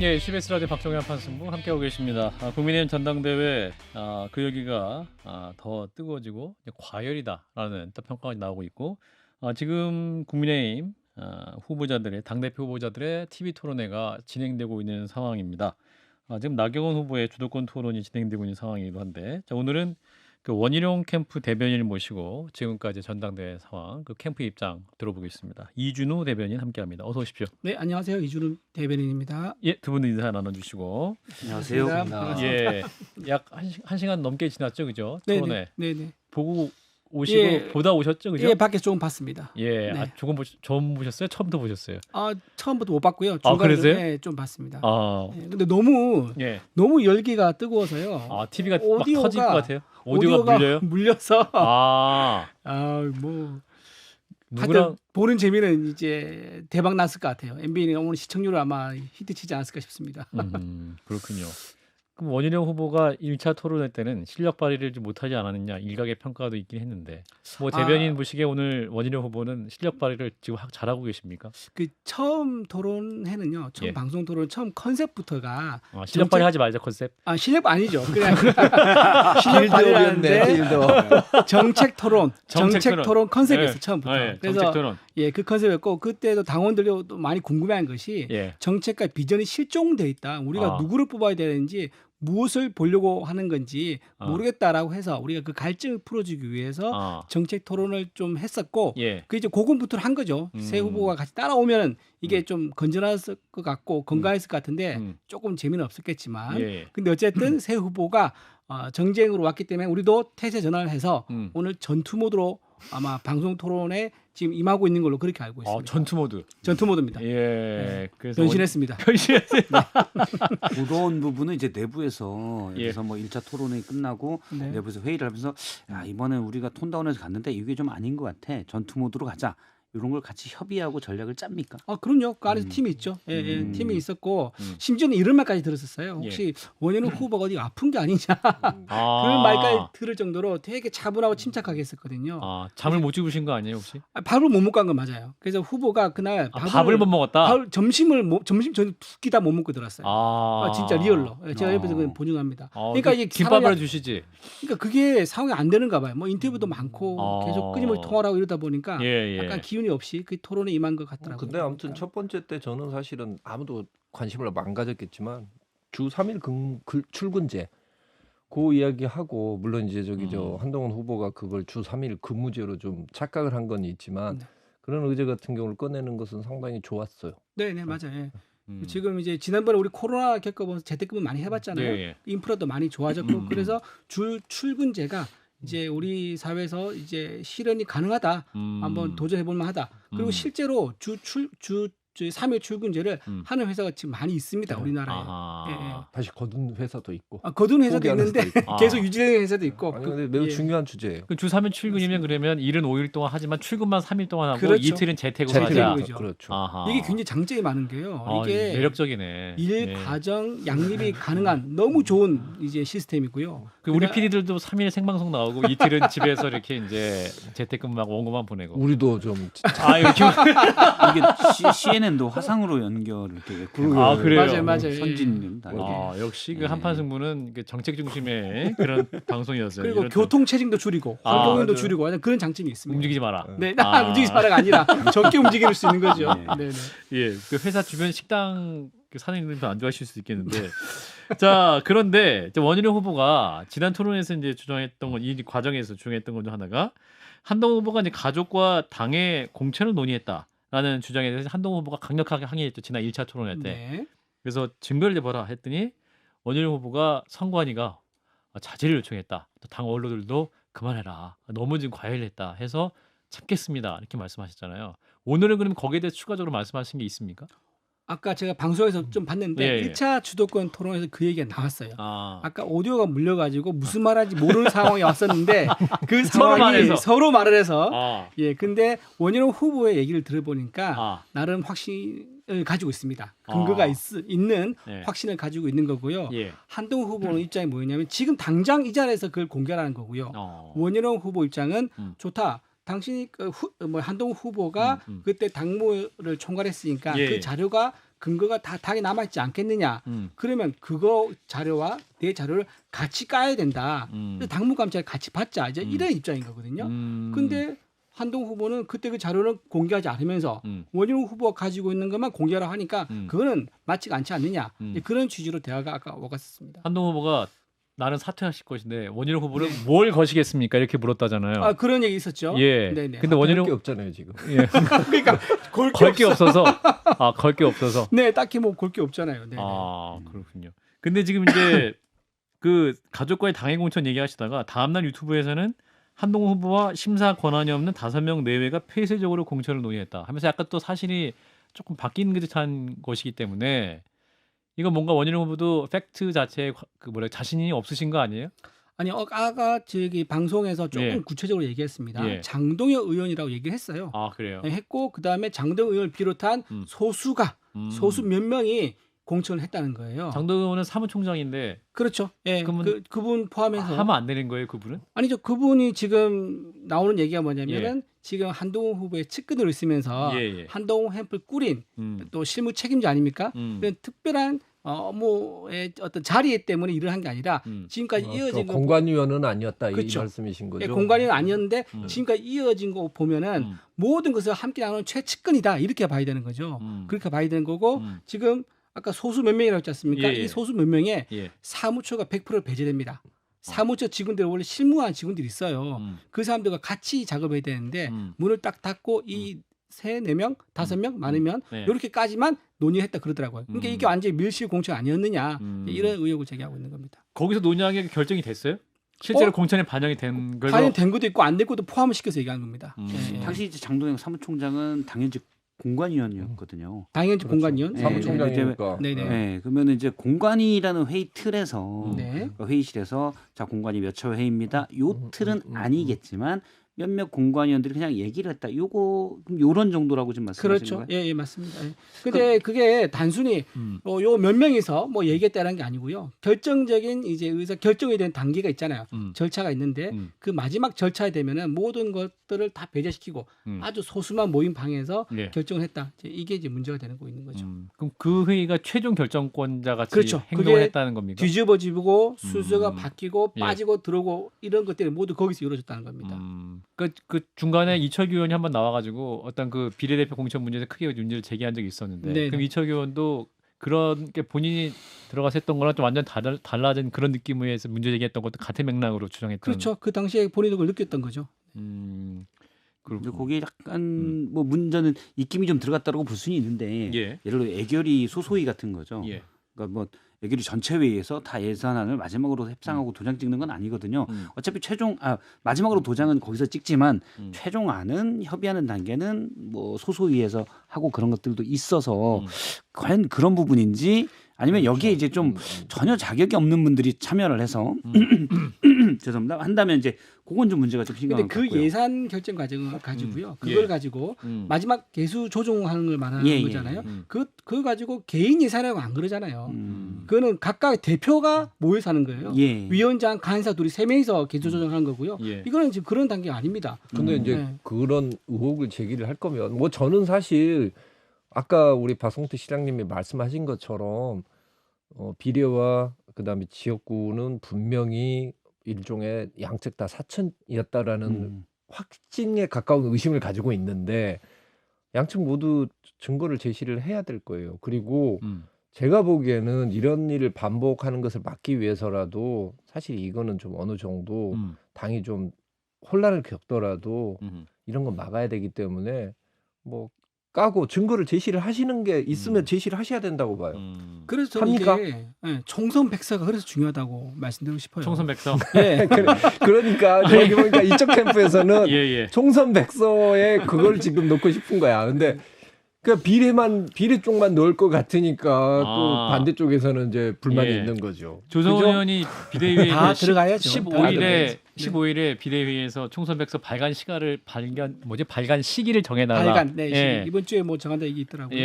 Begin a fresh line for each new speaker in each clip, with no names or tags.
예, CBS 라디오 박정현 판승부 함께하고 계십니다. 국민의힘 전당대회 그 얘기가 더 뜨거워지고 이제 과열이다라는 또 평가가 나오고 있고 지금 국민의힘 후보자들의 당대표 후보자들의 TV 토론회가 진행되고 있는 상황입니다. 지금 나경원 후보의 주도권 토론이 진행되고 있는 상황이기도 한데 오늘은 그 원희룡 캠프 대변인을 모시고 지금까지 전당대회 상황, 그 캠프 입장 들어보겠습니다. 이준우 대변인 함께합니다. 어서 오십시오.
네, 안녕하세요. 이준우 대변인입니다.
예, 두 분 인사 나눠주시고.
안녕하세요.
반갑습니다.
예, 약 한 시간 넘게 지났죠, 그죠? 토론회.
네네.
보고 오시고
예.
보다 오셨죠, 그죠?
예, 밖에서 조금 봤습니다.
예,
네.
처음 보셨어요? 처음부터 보셨어요?
처음부터 못 봤고요. 중간에
그러세요?
네, 좀 봤습니다.
예.
근데 너무 열기가 뜨거워서요.
TV가 막
오디오가-
터질 것 같아요. 오디오가 물려요?
물려서
누구랑
하여튼 보는 재미는 이제 대박 났을 것 같아요. MB는 오늘 시청률을 아마 히트치지 않았을까 싶습니다.
그렇군요. 그럼 원희룡 후보가 1차 토론회 때는 실력 발휘를 좀 못하지 않았느냐 일각의 평가도 있긴 했는데 뭐 대변인 보시기에 오늘 원희룡 후보는 실력 발휘를 지금 잘하고 계십니까?
그 처음 토론회는요. 처음
예.
방송 토론 처음 컨셉부터가
실력 발휘 하지 말자 컨셉.
실력 아니죠. 그냥 실력 발휘하는데 정책 토론 컨셉이었어
네.
처음부터.
네,
그래서
정책 토론.
그 컨셉이었고 그때도 당원들도 많이 궁금해한 것이
예.
정책과 비전이 실종돼 있다. 우리가 누구를 뽑아야 되는지 무엇을 보려고 하는 건지 모르겠다라고 해서 우리가 그 갈증을 풀어주기 위해서 정책 토론을 좀 했었고
예.
그 이제 고군분투를 한 거죠. 새 후보가 같이 따라오면 이게 좀 건전했을 것 같고 건강했을 것 같은데 조금 재미는 없었겠지만
예.
근데 어쨌든 새 후보가 정쟁으로 왔기 때문에 우리도 태세 전환을 해서 오늘 전투 모드로 아마 방송 토론에 지금 임하고 있는 걸로 그렇게 알고 있습니다.
전투 모드.
전투 모드입니다.
예. 그래서
변신했습니다.
변신했어요.
무거운 부분은 이제 내부에서
예.
여기서 뭐 1차 토론이 끝나고
네.
내부에서 회의를 하면서 이번에 우리가 톤다운해서 갔는데 이게 좀 아닌 것 같아. 전투 모드로 가자. 이런 걸 같이 협의하고 전략을 짭니까?
그럼요. 그 안에서 팀이 있죠. 팀이 있었고 심지어는 이런 말까지 들었었어요. 혹시 원희룡 후보가 어디 아픈 게 아니냐 그런 말까지 들을 정도로 되게 차분하고 침착하게 했었거든요.
잠을 못 주무신 거 아니에요 혹시?
밥을 못 먹고 간 건 맞아요. 그래서 후보가 그날
밥을 못 먹었다.
점심 저는 두 끼 다 못 먹고 들었어요. 진짜 리얼로. 제가 옆에서 그냥 보증합니다. 그러니까 이게
김밥을 주시지.
그러니까 그게 상황이 안 되는가 봐요. 뭐 인터뷰도 많고 계속 끊임없이 통화를 하고 이러다 보니까 약간 기운이 없이 그 토론에 임한 것 같더라고요.
근데 아무튼 첫 번째 때 저는 사실은 아무도 관심을 안 가졌겠지만 주 3일 출근제 그 이야기하고 물론 이제 저 한동훈 후보가 그걸 주 3일 근무제로 좀 착각을 한 건 있지만 그런 의제 같은 경우를 꺼내는 것은 상당히 좋았어요.
네, 맞아요. 예. 지금 이제 지난번에 우리 코로나 겪어보면서 재택근무 많이 해봤잖아요. 인프라도 많이 좋아졌고 그래서 주 출근제가 이제 우리 사회에서 이제 실현이 가능하다. 한번 도전해볼 만하다. 그리고 실제로 주 3일 출근제를 하는 회사가 지금 많이 있습니다. 우리나라에.
다시 거둔 회사도 있고.
거둔 회사도
포기하는
있는데
회사도 있고.
계속 유지되는 회사도 있고.
아니 근데 매우 중요한 주제예요.
주 3일 출근이면 그러면 일은 5일 동안 하지만 출근만 3일 동안 하고
그렇죠.
이틀은 재택으로 하자.
재택근무죠.
그렇죠.
이게 굉장히 장점이 많은 게요. 이게
매력적이네.
일 과정 양립이 가능한 너무 좋은 이제 시스템이고요.
우리 PD들도 3일 생방송 나오고 이틀은 집에서 이렇게 이제 재택근무하고 원고만 보내고.
우리도 좀
이게 CNN도 화상으로 연결을 되게끔.
그래요.
맞아요.
선진입니다.
역시 그 한판 승부는 그 정책 중심의 그런 방송이었어요.
그리고 교통 체증도 줄이고 교통도 줄이고 그런 장점이 있습니다.
움직이지 마라.
네, 움직이지 마라가 아니라 적게 움직일 수 있는 거죠. 네.
예, 그 회사 주변 식당 그 사장님들도 안 좋아하실 수 있겠는데. 자, 그런데 원희룡 후보가 지난 토론에서 이제 주장했던 건 이 과정에서 주장했던 것 중 하나가 한동훈 후보가 이제 가족과 당의 공천을 논의했다라는 주장에 대해서 한동훈 후보가 강력하게 항의했죠. 지난 1차 토론회 때.
네.
그래서 증거를 내봐라 했더니 원희룡 후보가 선관위가 자제를 요청했다. 또 당 원로들도 그만해라. 너무 지금 과열했다 해서 참겠습니다. 이렇게 말씀하셨잖아요. 오늘은 그럼 거기에 대해서 추가적으로 말씀하신 게 있습니까?
아까 제가 방송에서 좀 봤는데 1차 주도권 토론에서 그 얘기가 나왔어요. 아까 오디오가 물려가지고 무슨 말하는지 모르는 상황이 왔었는데 그 상황이 서로 말을 해서 근데 원희룡 후보의 얘기를 들어보니까 나름 확신을 가지고 있습니다. 근거가 있는 확신을 가지고 있는 거고요. 한동훈 후보는 입장이 뭐였냐면 지금 당장 이 자리에서 그걸 공개하는 거고요. 원희룡 후보 입장은 좋다. 당신이 한동훈 후보가 그때 당무를 총괄했으니까 그 자료가 근거가 다 당에 남아있지 않겠느냐. 그러면 그거 자료와 내 자료를 같이 까야 된다. 당무감찰 같이 받자. 이제 이런 입장인 거거든요. 근데 한동훈 후보는 그때 그 자료는 공개하지 않으면서 원희룡 후보가 가지고 있는 것만 공개하라고 하니까 그거는 맞지가 않지 않느냐. 그런 취지로 대화가 아까 오갔었습니다.
한동훈 후보가 나는 사퇴하실 것인데 원희룡 후보는 뭘 거시겠습니까? 이렇게 물었다잖아요.
아, 그런 얘기 있었죠.
예.
네네.
근데 원희룡
게 없잖아요 지금.
예.
그러니까
걸 게 없어서 걸 게 없어서.
네, 딱히 뭐 걸 게 없잖아요. 네.
그렇군요. 근데 지금 이제 그 가족과의 당해 공천 얘기하시다가 다음날 유튜브에서는 한동훈 후보와 심사 권한이 없는 5명 내외가 폐쇄적으로 공천을 논의했다 하면서 약간 또 사실이 조금 바뀐 듯한 것이기 때문에 이거 뭔가 원희룡 후보도 팩트 자체에 자신이 없으신 거 아니에요?
아니 아까 저기 방송에서 조금 구체적으로 얘기했습니다. 장동혁 의원이라고 얘기를 했어요.
아 그래요?
했고 그다음에 장동혁 의원을 비롯한 소수가 소수 몇 명이 공천을 했다는 거예요.
장동혁 의원은 사무총장인데
그렇죠. 예, 그분 포함해서
하면 안 되는 거예요, 그분은?
아니죠. 그분이 지금 나오는 얘기가 뭐냐면은 지금 한동훈 후보의 측근으로 있으면서 한동훈 캠프를 꾸린 또 실무 책임자 아닙니까? 그런 특별한 업무의 어떤 자리 때문에 일을 한 게 아니라 지금까지 이어진 거
공관위원은 아니었다
그렇죠.
이 말씀이신 거죠.
예, 공관위원은 아니었는데 지금까지 이어진 거 보면은 모든 것을 함께 나누는 최측근이다 이렇게 봐야 되는 거죠. 그렇게 봐야 되는 거고 지금 아까 소수 몇 명이라고 했지 않습니까? 이 소수 몇 명에 사무처가 100% 배제됩니다. 사무처 직원들 원래 실무한 직원들이 있어요. 그 사람들과 같이 작업해야 되는데 문을 딱 닫고 이 3, 4명, 5명 많으면 이렇게까지만 논의했다 그러더라고요. 그러니까 이게 완전히 밀실 공천 아니었느냐 이런 의혹을 제기하고 있는 겁니다.
거기서 논의한 게 결정이 됐어요? 실제로 공천에 반영이 된 걸로?
반영된 것도 있고 안 된 것도 포함을 시켜서 얘기하는 겁니다.
당시 이제 장동영 사무총장은 당연직 공관위원이었거든요.
당연직 공관위원.
사무총장이니까.
네네.
그러면 이제 공관위라는 회의 틀에서
네.
회의실에서 자 공관위 몇 차 회의입니다. 요 틀은 아니겠지만 몇몇 공관위원들이 그냥 얘기를 했다. 요런 정도라고 지금 말씀하시는
그렇죠.
거예요?
예, 맞습니다. 예. 근데 그게 단순히 요 몇 명이서 뭐 얘기했다는 게 아니고요. 결정적인 이제 의사 결정이 된 단계가 있잖아요. 절차가 있는데 그 마지막 절차에 되면은 모든 것들을 다 배제시키고 아주 소수만 모인 방에서 결정을 했다. 이게 이제 문제가 되는 거 있는 거죠.
그럼 그 회의가 최종 결정권자 같이
그렇죠.
행동을 했다는 겁니까?
뒤집어지고 순서가 바뀌고 빠지고 들어오고 이런 것들이 모두 거기서 이루어졌다는 겁니다.
그 중간에 이철규 의원이 한번 나와가지고 어떤 그 비례대표 공천 문제에서 크게 문제를 제기한 적이 있었는데
네네.
그럼 이철규 의원도 그런 게 본인이 들어가서 했던 거랑 좀 완전 달라진 그런 느낌에 의해서 문제 제기했던 것도 같은 맥락으로 주장했던.
그렇죠. 그 당시에 본인도 그걸 느꼈던 거죠.
근데 거기에 약간 뭐 문제는 입김이 좀 들어갔다고 볼 수는 있는데 예를 들어 애결이 소소위 같은 거죠. 그러니까 뭐 애결이 전체 회의에서 다 예산안을 마지막으로 협상하고 도장 찍는 건 아니거든요. 어차피 마지막으로 도장은 거기서 찍지만 최종안은 협의하는 단계는 뭐 소소위에서 하고 그런 것들도 있어서 과연 그런 부분인지 아니면 여기에 이제 좀 전혀 자격이 없는 분들이 참여를 해서 죄송합니다. 한다면 이제 그건 좀 문제가 좀 심각한 것
같고요.
같고요.
그 예산 결정 과정을 가지고요. 그걸 가지고 마지막 개수 조정하는 걸 말하는 거잖아요. 그거 가지고 개인 예산이라고 안 그러잖아요. 그거는 각각 대표가 모여서 하는 거예요. 위원장, 간사 둘이 3명이서 개수 조정하는 거고요. 이거는 지금 그런 단계가 아닙니다.
근데 이제 그런 의혹을 제기를 할 거면 뭐 저는 사실 아까 우리 박성태 시장님이 말씀하신 것처럼 비례와 그다음에 지역구는 분명히 일종의 양측 다 사천이었다라는 확진에 가까운 의심을 가지고 있는데 양측 모두 증거를 제시를 해야 될 거예요. 그리고 제가 보기에는 이런 일을 반복하는 것을 막기 위해서라도 사실 이거는 좀 어느 정도 당이 좀 혼란을 겪더라도 이런 건 막아야 되기 때문에 뭐 까고 증거를 제시를 하시는 게 있으면 제시를 하셔야 된다고 봐요.
그래서
합니까?
이게 총선 백서가 그래서 중요하다고 말씀드리고 싶어요.
총선 백서.
그러니까 여기 보니까 이쪽 캠프에서는 총선 백서에 그걸 지금 넣고 싶은 거야. 근데 그 비례 쪽만 넣을 것 같으니까 또 반대쪽에서는 이제 불만이 있는 거죠.
조성호 의원이 비대위에
다 들어가야죠.
15일에 비대위에서 총선 백서 발간 시기를 정해달라.
발간. 이번 주에 뭐 정한다 얘기 있더라고요.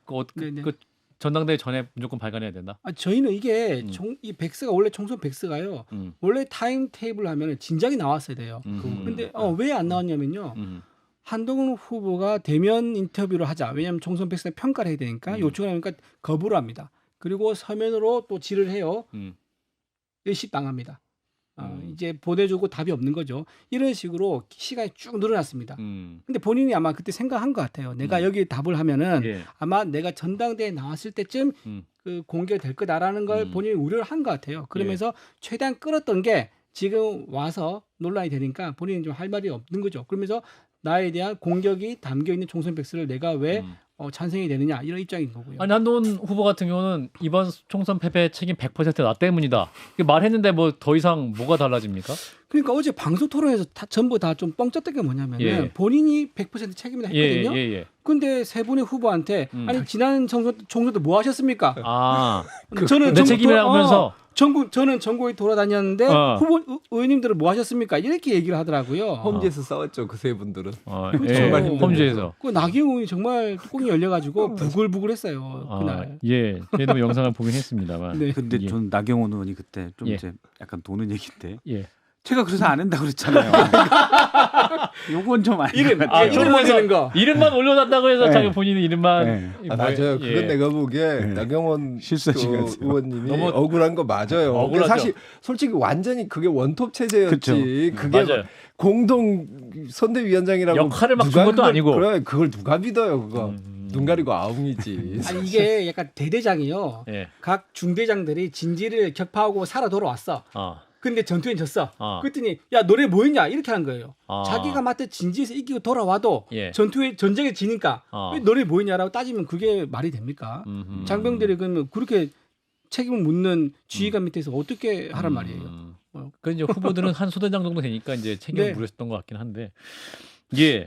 그 전당대회 전에 무조건 발간해야 된다.
저희는 이게 이 백서가 원래 총선 백서가요. 원래 타임 테이블 하면은 진작에 나왔어야 돼요. 근데 왜 안 나왔냐면요. 한동훈 후보가 대면 인터뷰를 하자. 왜냐하면 총선 백성의 평가를 해야 되니까 요청을 하니까 거부를 합니다. 그리고 서면으로 또 질을 해요. 의식당합니다. 이제 보내주고 답이 없는 거죠. 이런 식으로 시간이 쭉 늘어났습니다. 근데 본인이 아마 그때 생각한 것 같아요. 내가 여기 답을 하면은 아마 내가 전당대회에 나왔을 때쯤 그 공개될 거다라는 걸 본인이 우려를 한 것 같아요. 그러면서 최대한 끌었던 게 지금 와서 논란이 되니까 본인이 좀 할 말이 없는 거죠. 그러면서 나에 대한 공격이 담겨 있는 총선 백서를 내가 왜 찬성이 되느냐 이런 입장인 거고요.
아니 한동훈 후보 같은 경우는 이번 총선 패배 책임 100% 나 때문이다. 말했는데 뭐 더 이상 뭐가 달라집니까?
그러니까 어제 방송 토론에서 전부 다 좀 뻥쳤던 게 뭐냐면 본인이 100% 책임이다 했거든요. 근데 세 분의 후보한테 아니 지난 총선 때 뭐 하셨습니까?
저는 내 책임이라면서
저는 전국에 돌아다녔는데 후보 의원님들은 뭐 하셨습니까? 이렇게 얘기를 하더라고요.
홈즈에서 싸웠죠 그 세 분들은.
그렇죠.
정말 홈즈에서.
그 나경원이 정말 뚜껑이 열려가지고 부글부글했어요 그날.
저희도 영상을 보긴 했습니다만.
네. 근데 저는 나경원 의원이 그때 좀 이제 약간 도는 얘기인데. 제가 그래서 안 한다고 그랬잖아요. 요건 좀 아닌 것 같아요.
이름 올리는 거.
이름만 올려놨다고 해서 자기 본인의 이름만.
맞아요. 그건 내가 보기에 나경원 그 의원님이
너무
억울한 거 맞아요.
억울하죠.
사실 솔직히 완전히 그게 원톱 체제였지.
그쵸.
그게
맞아요.
공동 선대위원장이라고
역할을 막 준 것도 아니고.
그래 그걸 누가 믿어요 그거. 눈 가리고 아웅이지.
아니 이게 약간 대대장이요. 각 중대장들이 진지를 격파하고 살아 돌아왔어. 근데 전투엔 졌어. 그랬더니 야 너네 뭐했냐 이렇게 한 거예요. 자기가 맡은 진지에서 이기고 돌아와도 전쟁에 지니까 왜 너네 뭐했냐라고 따지면 그게 말이 됩니까? 장병들이 그러면 그렇게 책임을 묻는 지휘관 밑에서 어떻게 하란 말이에요.
그 이제 후보들은 한 소대장 정도 되니까 이제 책임을 물으셨던 것 같긴 한데.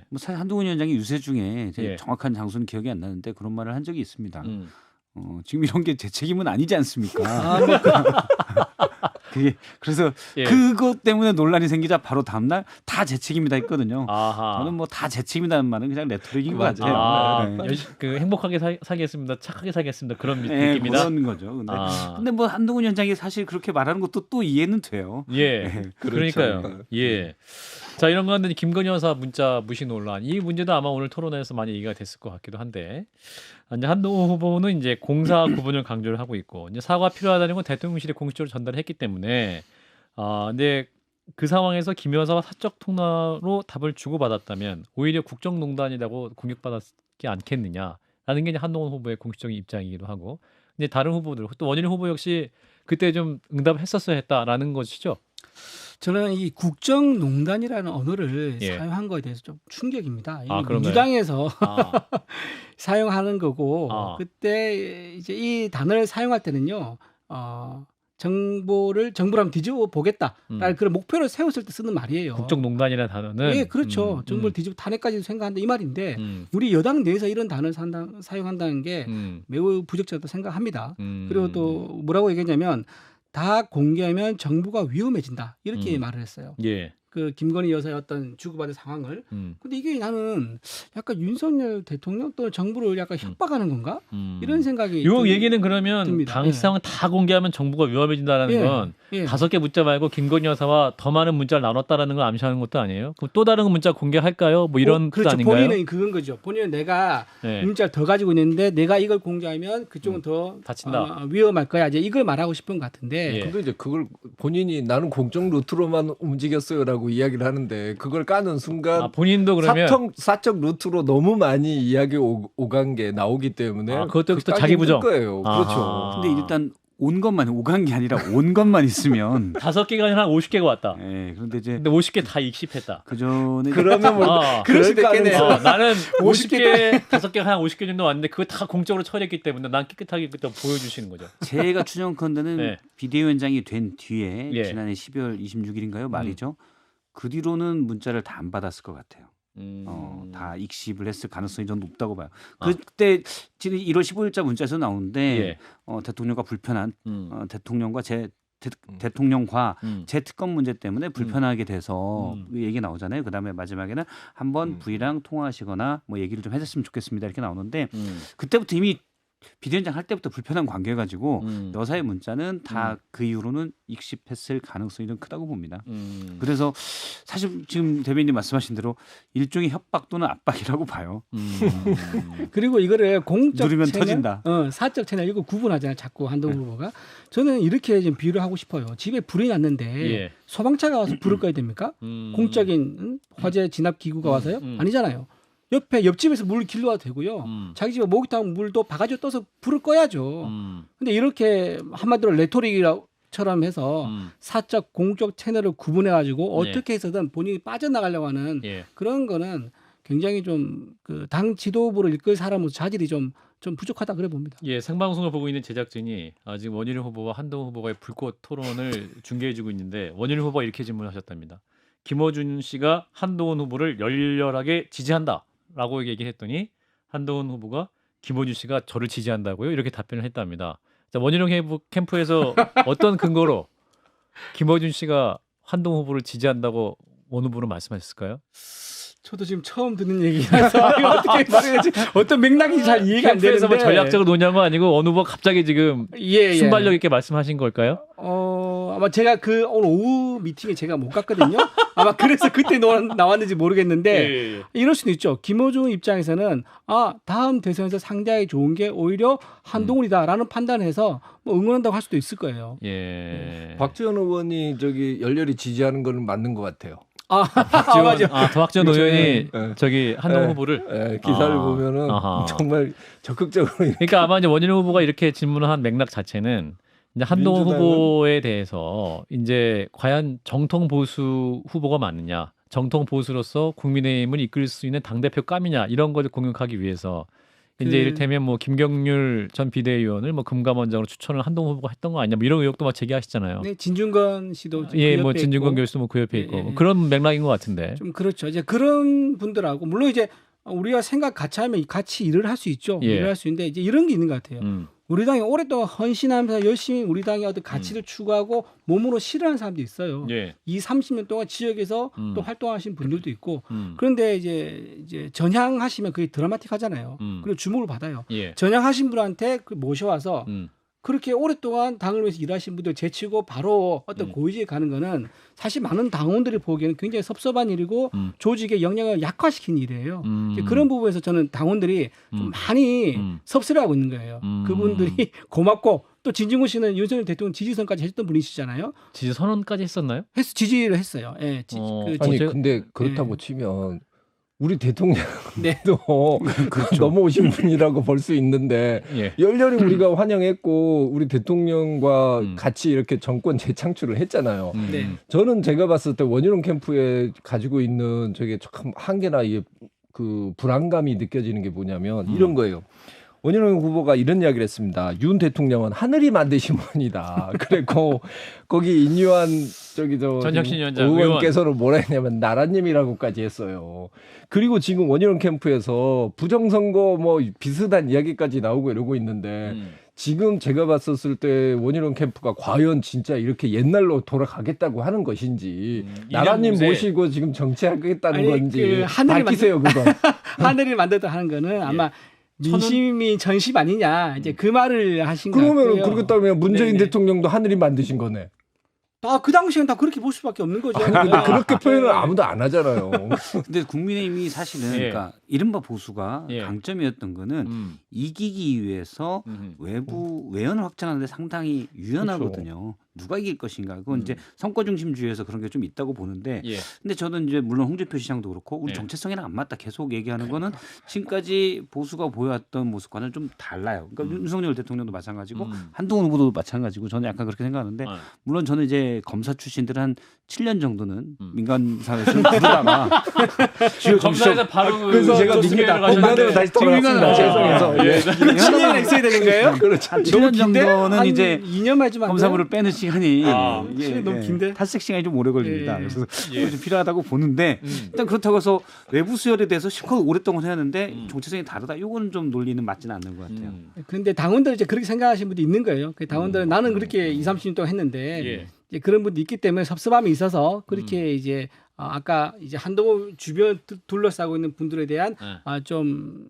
뭐 사실 한동훈 위원장이 유세 중에 정확한 장소는 기억이 안 나는데 그런 말을 한 적이 있습니다. 지금 이런 게 제 책임은 아니지 않습니까? 그게 그래서 그것 때문에 논란이 생기자 바로 다음날 다 제 책임이다 했거든요. 저는 뭐 다 제 책임이라는 말은 그냥 레토릭인 것 같아요.
그 행복하게 살겠습니다, 착하게 살겠습니다 그런 느낌이다.
그런 거죠. 근데 뭐 한동훈 위원장이 사실 그렇게 말하는 것도 또 이해는 돼요.
그러니까요. 자 이런 건데 김건희 여사 문자 무시 논란 이 문제도 아마 오늘 토론회에서 많이 얘기가 됐을 것 같기도 한데 이제 한동훈 후보는 이제 공사 구분을 강조를 하고 있고 이제 사과 필요하다는 건 대통령실에 공식적으로 전달했기 때문에 근데 그 상황에서 김 여사와 사적 통화로 답을 주고받았다면 오히려 국정농단이라고 공격받았지 않겠느냐라는 게 이제 한동훈 후보의 공식적인 입장이기도 하고 이제 다른 후보들 또 원희룡 후보 역시 그때 좀 응답했었어야 했다라는 것이죠.
저는 이 국정농단이라는 언어를 사용한 거에 대해서 좀 충격입니다. 민주당에서 사용하는 거고 그때 이제 이 단어를 사용할 때는요. 정부를 한번 뒤집어 보겠다라는 그런 목표를 세웠을 때 쓰는 말이에요.
국정농단이라는 단어는
그렇죠. 정부를 뒤집어 탄핵까지도 생각한다 이 말인데 우리 여당 내에서 이런 단어를 사용한다는 게 매우 부적절하다고 생각합니다. 그리고 또 뭐라고 얘기했냐면 다 공개하면 정부가 위험해진다 이렇게 말을 했어요. 그 김건희 여사의 어떤 주고받은 상황을. 근데 이게 나는 약간 윤석열 대통령 또는 정부를 약간 협박하는 건가? 이런 생각이.
요 얘기는 그러면
듭니다.
당시 상황 다 공개하면 정부가 위험해진다라는 건 5개 문자 말고 김건희 여사와 더 많은 문자를 나눴다라는 걸 암시하는 것도 아니에요? 그럼 또 다른 문자 공개할까요? 뭐 이런 뜻 아닌가요?
본인은 그건 거죠. 본인은 내가 문자를 더 가지고 있는데 내가 이걸 공개하면 그쪽은 더
다친다.
위험할 거야. 이제 이걸 말하고 싶은 것 같은데.
근데 이제 그걸 본인이 나는 공적 루트로만 움직였어요라고 이야기를 하는데 그걸 까는 순간
본인도 그러면
사적 루트로 너무 많이 이야기 오간 게 나오기 때문에
그것도 또 자기 부정
거예요. 그렇죠.
근데 일단 온 것만 오간 게 아니라 온 것만 있으면
5개가 아니라 50개가 왔다.
그런데 이제
50개 다 익십했다.
그 전에
그러면 그럴 수 있겠네요.
나는 50개 5개 한 50개 정도 왔는데 그거 다 공적으로 처리했기 때문에 난 깨끗하게 그때 보여주시는 거죠.
제가 추정컨대는 비대위원장이 된 뒤에 지난해 12월 26일인가요 말이죠. 그 뒤로는 문자를 다 안 받았을 것 같아요. 다 익십을 했을 가능성이 좀 높다고 봐요. 그때 지금 1월 15일자 문자에서 나오는데 대통령과 불편한 대통령과 대통령과 제 특검 문제 때문에 불편하게 돼서 얘기 나오잖아요. 그다음에 마지막에는 한번 부인랑 통화하시거나 뭐 얘기를 좀 해줬으면 좋겠습니다 이렇게 나오는데 그때부터 이미 비대위원장 할 때부터 불편한 관계가지고 여사의 문자는 다 그 이후로는 익십했을 가능성이 좀 크다고 봅니다. 그래서 사실 지금 대변인님 말씀하신 대로 일종의 협박 또는 압박이라고 봐요.
그리고 이거를 공적
누르면
채널,
터진다.
사적 채널 이거 구분하잖아요. 자꾸 한동훈 후보가. 저는 이렇게 좀 비유를 하고 싶어요. 집에 불이 났는데
예.
소방차가 와서 불을 꺼야 됩니까? 공적인 화재 진압 기구가 와서요? 아니잖아요. 옆집에서 물을 길러와도 되고요. 자기 집에 목욕탕 물도 바가지로 떠서 불을 꺼야죠. 근데 이렇게 한마디로 레토릭처럼 해서 사적 공적 채널을 구분해 가지고 어떻게 해서든 본인이 빠져나가려고 하는 그런 거는 굉장히 좀 그 당 지도부를 이끌 사람으로서 자질이 좀 부족하다 그래 봅니다.
예, 생방송을 보고 있는 제작진이 지금 원희룡 후보와 한동훈 후보가의 불꽃 토론을 중계해주고 있는데 원희룡 후보가 이렇게 질문하셨답니다. 김어준 씨가 한동훈 후보를 열렬하게 지지한다라고 얘기했더니 한동훈 후보가 김어준 씨가 저를 지지한다고요? 이렇게 답변을 했답니다. 자, 원희룡 캠프에서 어떤 근거로 김어준 씨가 한동훈 후보를 지지한다고 어느 분은 말씀하셨을까요?
저도 지금 처음 듣는 얘기라서 어떻게 말해야지 어떤 맥락인지 잘 이해가 안
캠프에서
되는데
뭐 전략적으로 노냐는 거 아니고 어느 후보가 갑자기 지금 순발력 있게 말씀하신 걸까요?
아마 제가 그 오늘 오후 미팅에 제가 못 갔거든요. 아마 그래서 그때 나왔는지 모르겠는데 이럴 수도 있죠. 김어준 입장에서는 다음 대선에서 상대하기 좋은 게 오히려 한동훈이다라는 판단해서 뭐 응원한다고 할 수도 있을 거예요.
박지원 의원이 저기 열렬히 지지하는 거는 맞는 것 같아요.
박지원 의원이 저기 한동훈 후보를
기사를 보면은 정말 적극적으로.
그러니까 아마 이제 원희룡 후보가 이렇게 질문을 한 맥락 자체는 이제 한동훈 후보에 대해서 이제 과연 정통 보수 후보가 맞느냐, 정통 보수로서 국민의힘을 이끌 수 있는 당 대표 감이냐 이런 것을 공격하기 위해서. 이제 이를테면 뭐 김경률 전 비대위원을 뭐 금감원장으로 추천을 한동훈 후보가 했던 거 아니냐 뭐 이런 의혹도 막 제기하시잖아요.
네, 진중권 씨도
뭐 진중권 교수도 뭐 그 옆에 있고 그런 맥락인 것 같은데.
좀 그렇죠. 이제 그런 분들하고 물론 이제 우리가 생각 같이 하면 같이 일을 할 수 있죠. 일을 할 수 있는데 이제 이런 게 있는 것 같아요. 우리 당이 오랫동안 헌신하면서 열심히 우리 당의 어떤 가치를 추구하고 몸으로 실현하는 사람도 있어요. 이 30년 동안 지역에서 또 활동하신 분들도 있고 그런데 이제 전향하시면 그게 드라마틱하잖아요. 그리고 주목을 받아요. 전향하신 분한테 모셔와서 그렇게 오랫동안 당을 위해서 일하신 분들 제치고 바로 어떤 고위직에 가는 거는 사실 많은 당원들이 보기에는 굉장히 섭섭한 일이고 조직의 역량을 약화시키는 일이에요. 그런 부분에서 저는 당원들이 좀 많이 섭섭해하고 있는 거예요. 그분들이 고맙고 또 진중권 씨는 윤석열 대통령 지지선까지 했던 분이시잖아요.
지지선언까지 했었나요?
지지를 했어요. 예.
아니 근데 그렇다고 치면 우리 대통령도 그렇죠. 넘어오신 분이라고 볼 수 있는데 열렬히 우리가 환영했고 우리 대통령과 같이 이렇게 정권 재창출을 했잖아요. 저는 제가 봤을 때 원희룡 캠프에 가지고 있는 저게 참 한계나 그 불안감이 느껴지는 게 뭐냐면 이런 거예요. 원희룡 후보가 이런 이야기를 했습니다. 윤 대통령은 하늘이 만드신 분이다. 그리고 거기 인유한
전혁신 위원장
의원께서는 뭐라 했냐면 나라님이라고까지 했어요. 그리고 지금 원희룡 캠프에서 부정선거 뭐 비슷한 이야기까지 나오고 이러고 있는데 지금 제가 봤었을 때 원희룡 캠프가 과연 진짜 이렇게 옛날로 돌아가겠다고 하는 것인지 나라님 모시고 지금 정치하겠다는 건지 밝히세요 그건.
하늘을 만들다 하는 거는 아마 민심이 전심 아니냐 이제 그 말을 하신 거예요.
그러면 그렇다면 문재인 대통령도 하늘이 만드신 거네.
그 당시엔 다 그렇게 볼 수밖에 없는 거죠.
아니, 근데 그렇게 표현을 아무도 안 하잖아요.
근데 국민의힘이 사실은 그러니까 이른바 보수가 강점이었던 거는 이기기 위해서 외부 외연을 확장하는데 상당히 유연하거든요. 그렇죠. 누가 이길 것인가. 그건 이제 성과 중심주의에서 그런 게 좀 있다고 보는데 근데 저는 이제 물론 홍준표 시장도 그렇고 우리 정체성이랑 안 맞다 계속 얘기하는 거는 지금까지 보수가 보여왔던 모습과는 좀 달라요. 그러니까 윤석열 대통령도 마찬가지고 한동훈 후보도 마찬가지고 저는 약간 그렇게 생각하는데 물론 저는 이제 검사 출신들 한 7년 정도는 민간 사회에서 부르다가 주요
검사에서 바로
그래서 제가 민간으로 다시 돌아왔습니다. 죄송해서
7년 있어야 되는 거예요?
그렇죠. 7년 정도는 이제
2년만 좀
검사부를 빼는 시간이
너무 긴데
탈색 시간이 좀 오래 걸립니다. 그래서 좀 필요하다고 보는데 일단 그렇다고 해서 외부 수혈에 대해서 실컷 오랫동안 해왔는데 정체성이 다르다. 이거는 좀 논리는 맞지는 않는 것 같아요.
그런데 당원들 이제 그렇게 생각하시는 분도 있는 거예요. 그 당원들은 나는 그렇게 2, 30년 동안 했는데 이제 그런 분도 있기 때문에 섭섭함이 있어서 그렇게 이제 아까 이제 한동훈 주변 둘러싸고 있는 분들에 대한 좀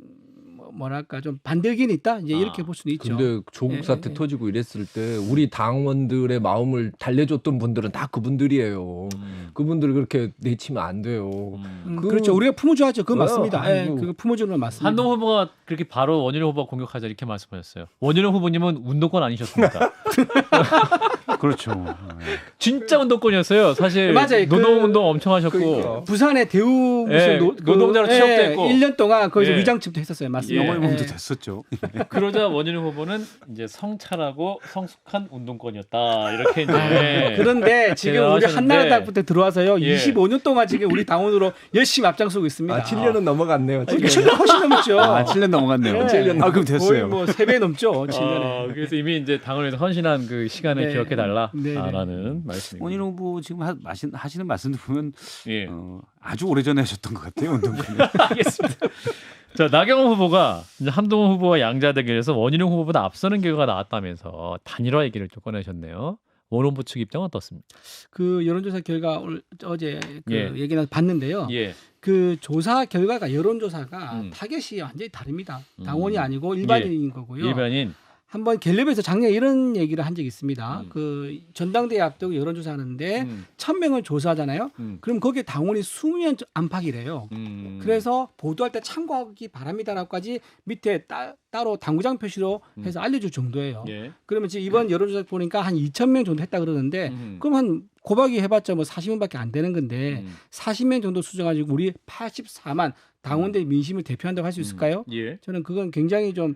뭐랄까 좀 반대 의견이 있다 이제 이렇게 볼 수는 있죠.
근데 조국 사태 터지고 이랬을 때 우리 당원들의 마음을 달래줬던 분들은 다 그분들이에요. 그분들을 그렇게 내치면 안 돼요.
그렇죠. 우리가 품어줘야죠. 그건 맞습니다. 예,
아이고.
그거 품어주는 건 맞습니다.
한동훈 후보가 그렇게 바로 원희룡 후보가 공격하자 이렇게 말씀하셨어요. 원희룡 후보님은 운동권 아니셨습니다.
그렇죠.
진짜 운동권이었어요. 사실
맞아요.
노동운동 엄청 하셨고
그러니까.
부산의 대우 무슨
노동자로 취업도 했고
1년 동안 거기서
예.
위장집도 했었어요. 맞습니다.
영월범도 됐었죠.
그러자 원희룡 후보는 이제 성찰하고 성숙한 운동권이었다 이렇게 이제
그런데 지금 우리
하셨는데.
한나라당부터 들어와서요.
예.
25년 동안 지금 우리 당원으로 열심히 앞장서고 있습니다.
아, 7년은 넘어갔네요.
7년 훨씬 넘었죠.
7년 넘어갔네요.
네.
7년. 그럼
거의
됐어요.
뭐 3배 넘죠. 7년에.
그래서 이미 이제 당을 위해서 헌신한 그 시간을
네.
기억해달라라는 말씀입니다.
원희룡 후보 지금 하시는 말씀들 보면
예.
아주 오래전에 하셨던 것 같아요. 운동권을.
알겠습니다. 자, 나경원 후보가 이제 한동훈 후보와 양자 대결에서 원희룡 후보보다 앞서는 결과가 나왔다면서 단일화 얘기를 좀 꺼내셨네요. 원 후보 측 입장은 어떻습니까?
그 여론조사 결과 어제 그
예.
얘기나 봤는데요.
예.
그 조사 결과가 여론조사가
음.
타겟이 완전히 다릅니다. 당원이 아니고 일반인인 거고요.
일반인.
한번 갤럽에서 작년에 이런 얘기를 한 적이 있습니다. 그 전당대회 앞두고 여론조사 하는데 1,000명을 조사하잖아요. 그럼 거기에 당원이 20명 안팎이래요. 그래서 보도할 때 참고하기 바랍니다라고까지 밑에 따로 당구장 표시로 해서 알려줄 정도예요.
예.
그러면 지금 이번 여론조사 보니까 한 2,000명 정도 했다 그러는데 그럼 한 곱하기 해봤자 뭐 40명밖에 안 되는 건데 40명 정도 수정가지고 우리 84만 당원들의 민심을 대표한다고 할 수 있을까요?
예.
저는 그건 굉장히 좀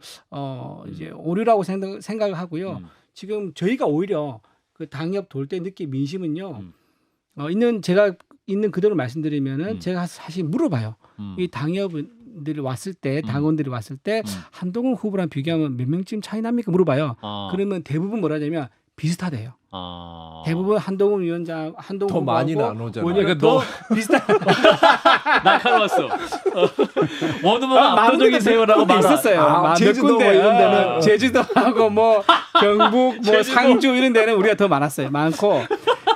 이제 오류라고 생각을 하고요. 지금 저희가 오히려 그 당협 돌 때 느낀 민심은요. 제가 있는 그대로 말씀드리면은 제가 사실 물어봐요. 이 당협들이 왔을 때 당원들이 왔을 때 한동훈 후보랑 비교하면 몇 명쯤 차이 납니까? 물어봐요. 그러면 대부분 뭐라 하냐면 비슷하대요. 대부분 한동훈 위원장, 한동훈
더
후보하고
많이는 안 오잖아.
원희룡 더 비슷한.
날카로웠어. 원 후보가 압도적이세요라고
몇 있었어요.
제주도
몇 군데
이런 데는.
제주도하고 뭐 경북, 뭐
제주도.
상주 이런 데는 우리가 더 많고.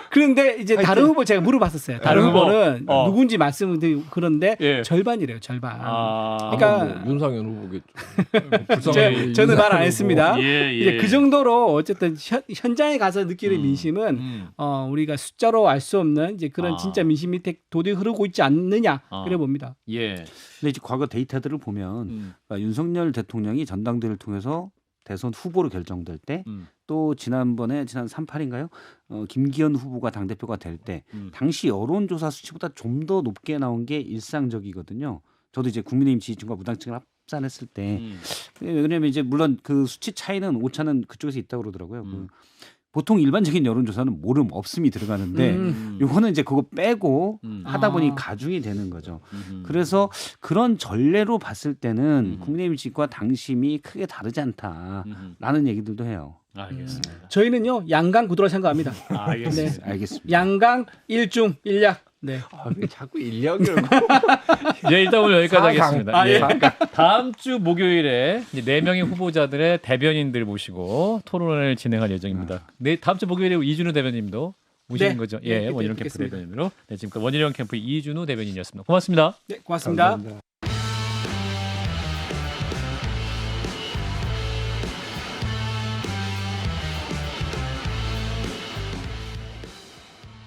그런데 이제 다른 후보 제가 물어봤었어요. 다른
후보.
후보는 누군지 말씀을 드리고 그런데
예.
절반이래요. 절반.
그러니까
그러니까
뭐 윤상현 후보겠죠.
저는 말 안 했습니다.
예, 예.
이제 그 정도로 어쨌든 현장에 가서 느끼는 민심은 우리가 숫자로 알 수 없는 이제 그런 진짜 민심 밑에 도저히 흐르고 있지 않느냐 그래 봅니다.
예.
근데 이제 과거 데이터들을 보면 그러니까 윤석열 대통령이 전당대회를 통해서 대선 후보로 결정될 때 또 지난 3.8인가요? 김기현 후보가 당대표가 될 때 당시 여론조사 수치보다 좀 더 높게 나온 게 일상적이거든요. 저도 이제 국민의힘 지지층과 무당층을 합산했을 때 왜냐하면 이제 물론 그 수치 차이는 오차는 그쪽에서 있다고 그러더라고요. 보통 일반적인 여론조사는 모름 없음이 들어가는데 요거는 이제 그거 빼고 하다 보니 가중이 되는 거죠. 그래서 그런 전례로 봤을 때는 국민의힘 지지과 당심이 크게 다르지 않다라는 얘기들도 해요.
알겠습니다.
저희는요 양강 구도라 생각합니다.
알겠습니다.
네.
알겠습니다.
양강 일중 일약. 네.
왜 자꾸 인력을
예, 일단 오늘 여기까지
사강.
하겠습니다. 예. 다음 주 목요일에 이제 4명의 후보자들의 대변인들 모시고 토론을 진행할 예정입니다. 다음 주 목요일에 이준우 대변인도 모시는
네.
거죠. 예,
네,
원희룡 캠프
뵙겠습니다.
대변인으로. 네, 지금까지 원희룡 캠프 이준우 대변인이었습니다. 고맙습니다.
네, 고맙습니다.
감사합니다.